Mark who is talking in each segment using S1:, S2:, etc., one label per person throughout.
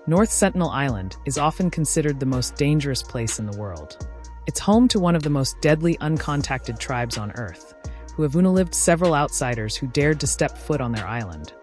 S1: North Sentinel Island is often considered the most dangerous place in the world. It's home to one of the most deadly uncontacted tribes on Earth, who have lived several outsiders who dared to step foot on their island,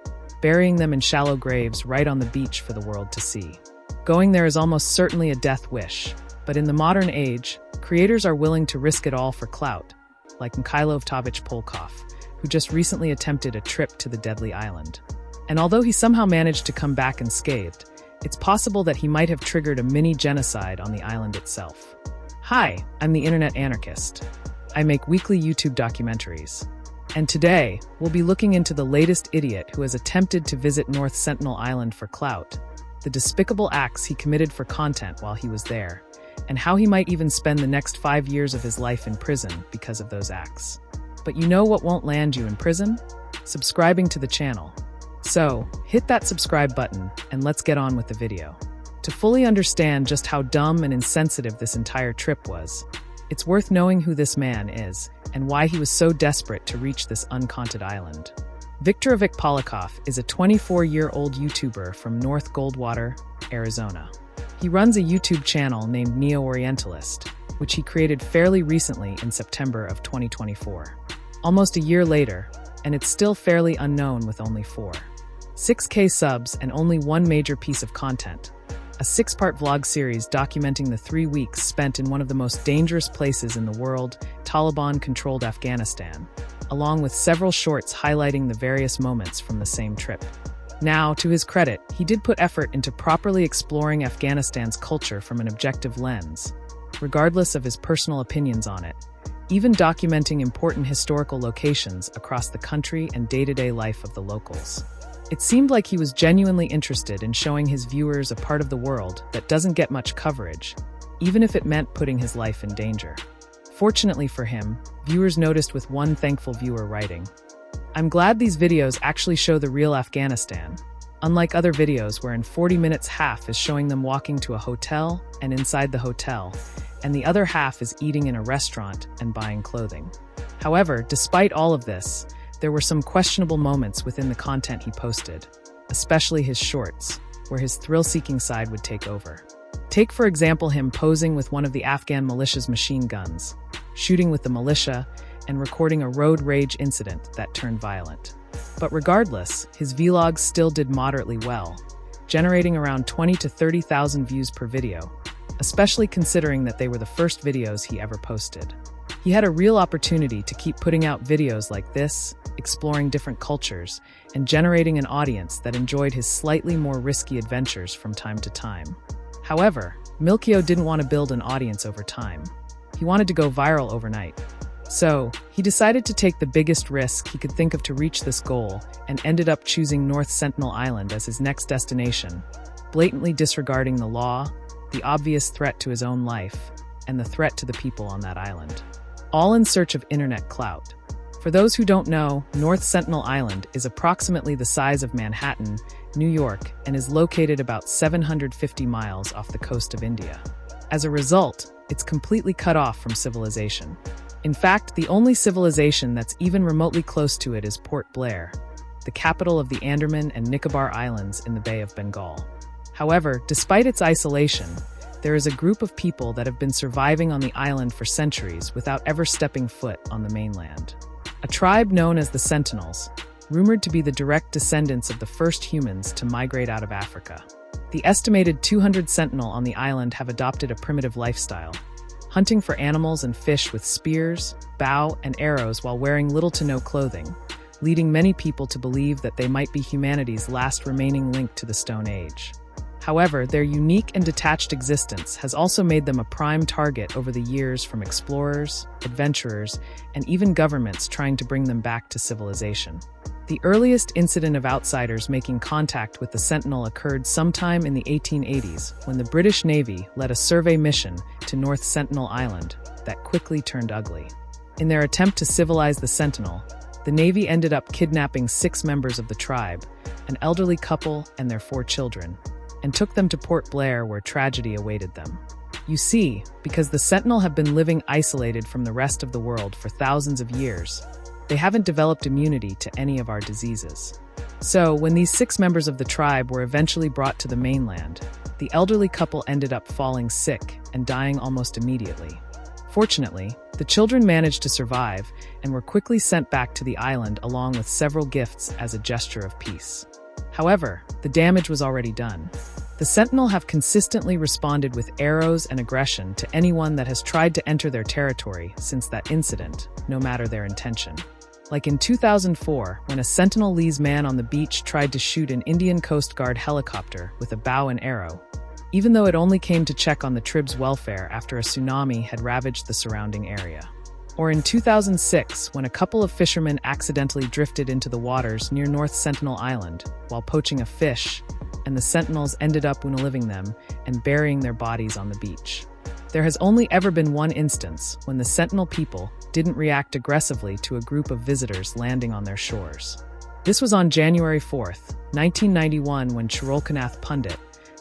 S1: burying them in shallow graves right on the beach for the world to see. Going there is almost certainly a death wish, but in the modern age, creators are willing to risk it all for clout, like Mikhailo Polkov, who just recently attempted a trip to the deadly island. And although he somehow managed to come back unscathed, it's possible that he might have triggered a mini genocide on the island itself. Hi, I'm the Internet Anarchist. I make weekly YouTube documentaries. And today, we'll be looking into the latest idiot who has attempted to visit North Sentinel Island for clout, the despicable acts he committed for content while he was there, and how he might even spend the next 5 years of his life in prison because of those acts. But you know what won't land you in prison? Subscribing to the channel. So, hit that subscribe button and let's get on with the video. To fully understand just how dumb and insensitive this entire trip was, it's worth knowing who this man is and why he was so desperate to reach this uncontacted island. Viktorovich Polakov is a 24-year-old YouTuber from North Goldwater, Arizona. He runs a YouTube channel named Neo-Orientalist, which he created fairly recently in September of 2024. Almost a year later, and it's still fairly unknown with only 6K subs and only one major piece of content, a 6-part vlog series documenting the 3 weeks spent in one of the most dangerous places in the world, Taliban-controlled Afghanistan, along with several shorts highlighting the various moments from the same trip. Now, to his credit, he did put effort into properly exploring Afghanistan's culture from an objective lens, regardless of his personal opinions on it, even documenting important historical locations across the country and day-to-day life of the locals. It seemed like he was genuinely interested in showing his viewers a part of the world that doesn't get much coverage, even if it meant putting his life in danger. Fortunately for him, viewers noticed with one thankful viewer writing, "I'm glad these videos actually show the real Afghanistan, unlike other videos where in 40 minutes half is showing them walking to a hotel and inside the hotel, and the other half is eating in a restaurant and buying clothing." However, despite all of this, there were some questionable moments within the content he posted, especially his shorts, where his thrill-seeking side would take over. Take, for example, him posing with one of the Afghan militia's machine guns, shooting with the militia, and recording a road rage incident that turned violent. But regardless, his vlogs still did moderately well, generating around 20 to 30,000 views per video, especially considering that they were the first videos he ever posted. He had a real opportunity to keep putting out videos like this, exploring different cultures, and generating an audience that enjoyed his slightly more risky adventures from time to time. However, Milkio didn't want to build an audience over time. He wanted to go viral overnight. So, he decided to take the biggest risk he could think of to reach this goal and ended up choosing North Sentinel Island as his next destination, blatantly disregarding the law, the obvious threat to his own life, and the threat to the people on that island. All in search of internet clout. For those who don't know, North Sentinel Island is approximately the size of Manhattan, New York, and is located about 750 miles off the coast of India. As a result, it's completely cut off from civilization. In fact, the only civilization that's even remotely close to it is Port Blair, the capital of the Andaman and Nicobar Islands in the Bay of Bengal. However, despite its isolation, there is a group of people that have been surviving on the island for centuries without ever stepping foot on the mainland. A tribe known as the Sentinels, rumored to be the direct descendants of the first humans to migrate out of Africa. The estimated 200 Sentinel on the island have adopted a primitive lifestyle, hunting for animals and fish with spears, bow, and arrows while wearing little to no clothing, leading many people to believe that they might be humanity's last remaining link to the Stone Age. However, their unique and detached existence has also made them a prime target over the years from explorers, adventurers, and even governments trying to bring them back to civilization. The earliest incident of outsiders making contact with the Sentinel occurred sometime in the 1880s when the British Navy led a survey mission to North Sentinel Island that quickly turned ugly. In their attempt to civilize the Sentinel, the Navy ended up kidnapping 6 members of the tribe, an elderly couple and their 4 children, and took them to Port Blair where tragedy awaited them. You see, because the Sentinel have been living isolated from the rest of the world for thousands of years, they haven't developed immunity to any of our diseases. So, when these 6 members of the tribe were eventually brought to the mainland, the elderly couple ended up falling sick and dying almost immediately. Fortunately, the children managed to survive and were quickly sent back to the island along with several gifts as a gesture of peace. However, the damage was already done. The Sentinel have consistently responded with arrows and aggression to anyone that has tried to enter their territory since that incident, no matter their intention. Like in 2004, when a Sentinelese man on the beach tried to shoot an Indian Coast Guard helicopter with a bow and arrow, even though it only came to check on the tribe's welfare after a tsunami had ravaged the surrounding area. Or in 2006, when a couple of fishermen accidentally drifted into the waters near North Sentinel Island while poaching a fish, and the Sentinels ended up unaliving them and burying their bodies on the beach. There has only ever been one instance when the Sentinel people didn't react aggressively to a group of visitors landing on their shores. This was on January 4th, 1991, when Chirolkanath Pundit,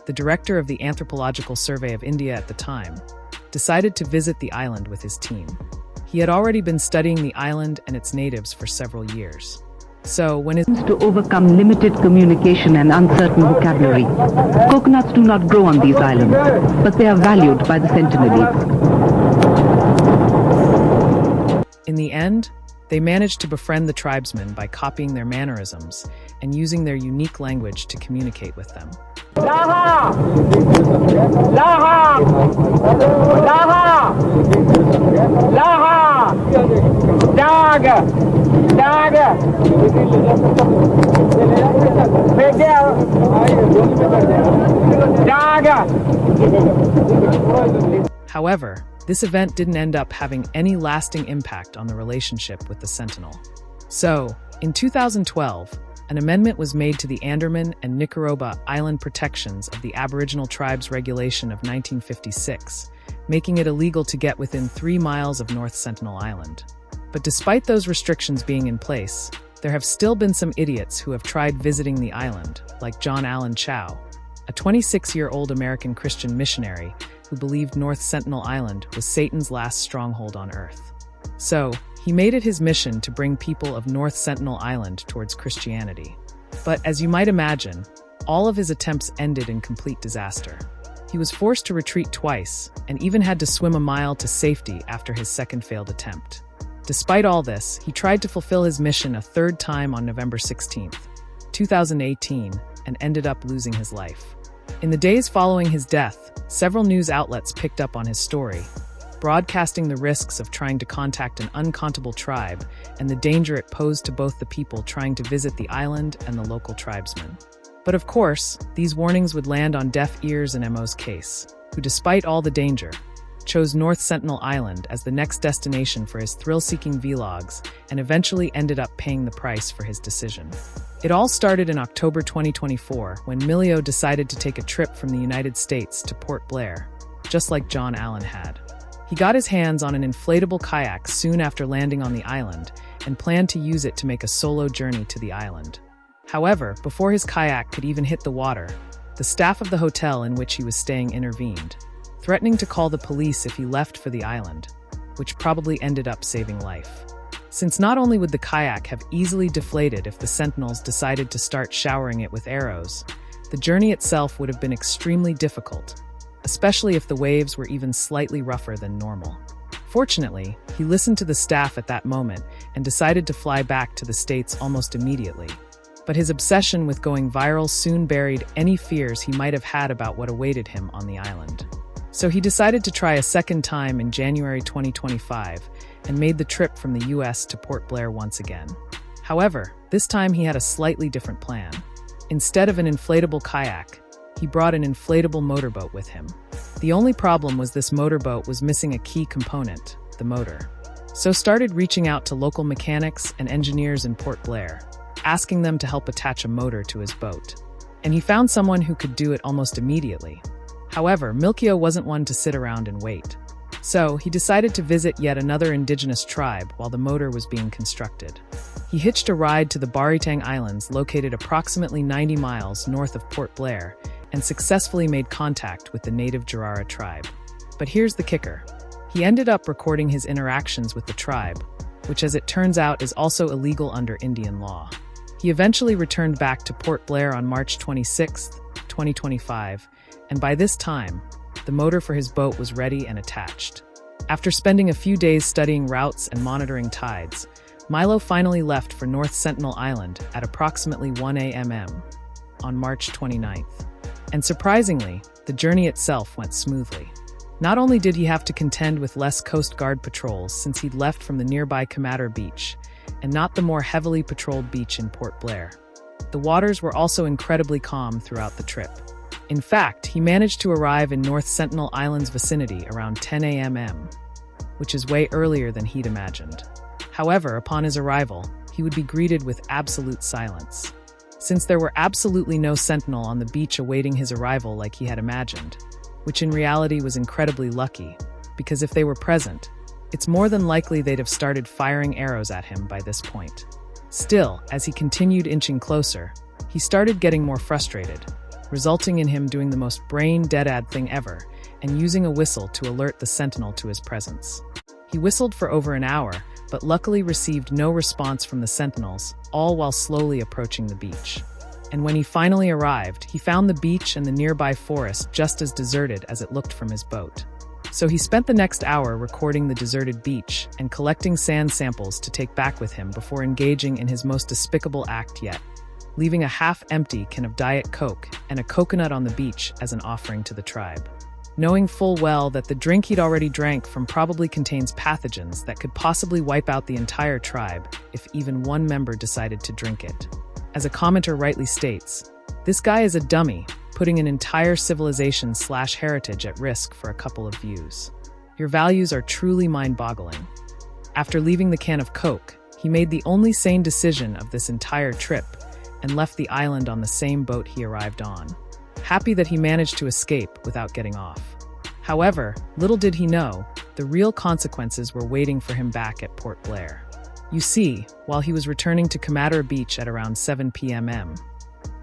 S1: the director of the Anthropological Survey of India at the time, decided to visit the island with his team. He had already been studying the island and its natives for several years. So, when it
S2: to overcome limited communication and uncertain vocabulary, coconuts do not grow on these islands, but they are valued by the Sentinelese.
S1: In the end, they managed to befriend the tribesmen by copying their mannerisms and using their unique language to communicate with them.
S3: Laha! Laha! Laha! Laha! Dag! Dag! Dag!
S1: However, this event didn't end up having any lasting impact on the relationship with the Sentinel. So, in 2012, an amendment was made to the Andaman and Nicobar Island Protections of the Aboriginal Tribes Regulation of 1956, making it illegal to get within 3 miles of North Sentinel Island. But despite those restrictions being in place, there have still been some idiots who have tried visiting the island, like John Allen Chow, a 26-year-old American Christian missionary who believed North Sentinel Island was Satan's last stronghold on Earth. So, he made it his mission to bring people of North Sentinel Island towards Christianity. But as you might imagine, all of his attempts ended in complete disaster. He was forced to retreat twice, and even had to swim a mile to safety after his second failed attempt. Despite all this, he tried to fulfill his mission a third time on November 16, 2018, and ended up losing his life. In the days following his death, several news outlets picked up on his story, broadcasting the risks of trying to contact an uncountable tribe and the danger it posed to both the people trying to visit the island and the local tribesmen. But of course, these warnings would land on deaf ears in Mo's case, who despite all the danger, chose North Sentinel Island as the next destination for his thrill-seeking vlogs and eventually ended up paying the price for his decision. It all started in October 2024 when Milio decided to take a trip from the United States to Port Blair, just like John Allen had. He got his hands on an inflatable kayak soon after landing on the island and planned to use it to make a solo journey to the island. However, before his kayak could even hit the water, the staff of the hotel in which he was staying intervened, threatening to call the police if he left for the island, which probably ended up saving life. Since not only would the kayak have easily deflated if the Sentinels decided to start showering it with arrows, the journey itself would have been extremely difficult, especially if the waves were even slightly rougher than normal. Fortunately, he listened to the staff at that moment and decided to fly back to the States almost immediately. But his obsession with going viral soon buried any fears he might have had about what awaited him on the island. So he decided to try a second time in January 2025 and made the trip from the US to Port Blair once again. However, this time he had a slightly different plan. Instead of an inflatable kayak, he brought an inflatable motorboat with him. The only problem was this motorboat was missing a key component, the motor. So started reaching out to local mechanics and engineers in Port Blair, asking them to help attach a motor to his boat. And he found someone who could do it almost immediately. However, Milkio wasn't one to sit around and wait. So he decided to visit yet another indigenous tribe while the motor was being constructed. He hitched a ride to the Baritang Islands located approximately 90 miles north of Port Blair and successfully made contact with the native Jarara tribe. But here's the kicker. He ended up recording his interactions with the tribe, which as it turns out is also illegal under Indian law. He eventually returned back to Port Blair on March 26, 2025, and by this time, the motor for his boat was ready and attached. After spending a few days studying routes and monitoring tides, Milo finally left for North Sentinel Island at approximately 1 a.m. on March 29th. And surprisingly, the journey itself went smoothly. Not only did he have to contend with less Coast Guard patrols since he'd left from the nearby Comator Beach, and not the more heavily patrolled beach in Port Blair, the waters were also incredibly calm throughout the trip. In fact, he managed to arrive in North Sentinel Island's vicinity around 10 a.m., which is way earlier than he'd imagined. However, upon his arrival, he would be greeted with absolute silence. Since there were absolutely no sentinel on the beach awaiting his arrival like he had imagined, which in reality was incredibly lucky, because if they were present, it's more than likely they'd have started firing arrows at him by this point. Still, as he continued inching closer, he started getting more frustrated, resulting in him doing the most brain-dead thing ever and using a whistle to alert the sentinel to his presence. He whistled for over an hour, but luckily received no response from the sentinels, all while slowly approaching the beach. And when he finally arrived, he found the beach and the nearby forest just as deserted as it looked from his boat. So he spent the next hour recording the deserted beach and collecting sand samples to take back with him before engaging in his most despicable act yet, leaving a half-empty can of Diet Coke and a coconut on the beach as an offering to the tribe. Knowing full well that the drink he'd already drank from probably contains pathogens that could possibly wipe out the entire tribe if even one member decided to drink it. As a commenter rightly states, this guy is a dummy, putting an entire civilization/heritage at risk for a couple of views. Your values are truly mind-boggling. After leaving the can of Coke, he made the only sane decision of this entire trip and left the island on the same boat he arrived on, happy that he managed to escape without getting off. However, little did he know, the real consequences were waiting for him back at Port Blair. You see, while he was returning to Comator Beach at around 7 p.m.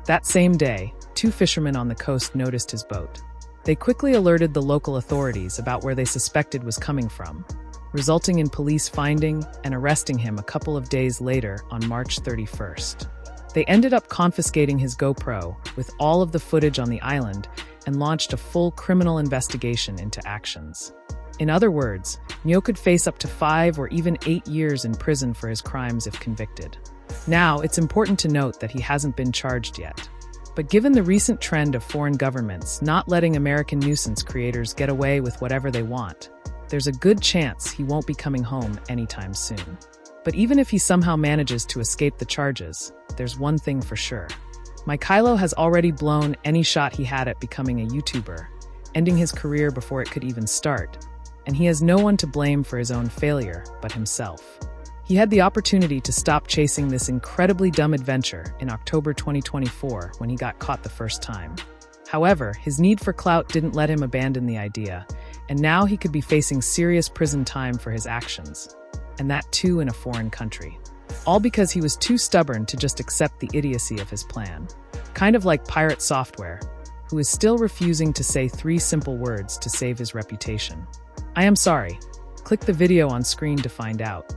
S1: that same day, 2 fishermen on the coast noticed his boat. They quickly alerted the local authorities about where they suspected was coming from, resulting in police finding and arresting him a couple of days later on March 31st. They ended up confiscating his GoPro with all of the footage on the island and launched a full criminal investigation into actions. In other words, Nyo could face up to 5 or even 8 years in prison for his crimes if convicted. Now, it's important to note that he hasn't been charged yet. But given the recent trend of foreign governments not letting American nuisance creators get away with whatever they want, there's a good chance he won't be coming home anytime soon. But even if he somehow manages to escape the charges, there's one thing for sure. Mikhailo has already blown any shot he had at becoming a YouTuber, ending his career before it could even start, and he has no one to blame for his own failure but himself. He had the opportunity to stop chasing this incredibly dumb adventure in October 2024 when he got caught the first time. However, his need for clout didn't let him abandon the idea, and now he could be facing serious prison time for his actions, and that too in a foreign country. All because he was too stubborn to just accept the idiocy of his plan. Kind of like Pirate Software, who is still refusing to say 3 simple words to save his reputation. I am sorry. Click the video on screen to find out.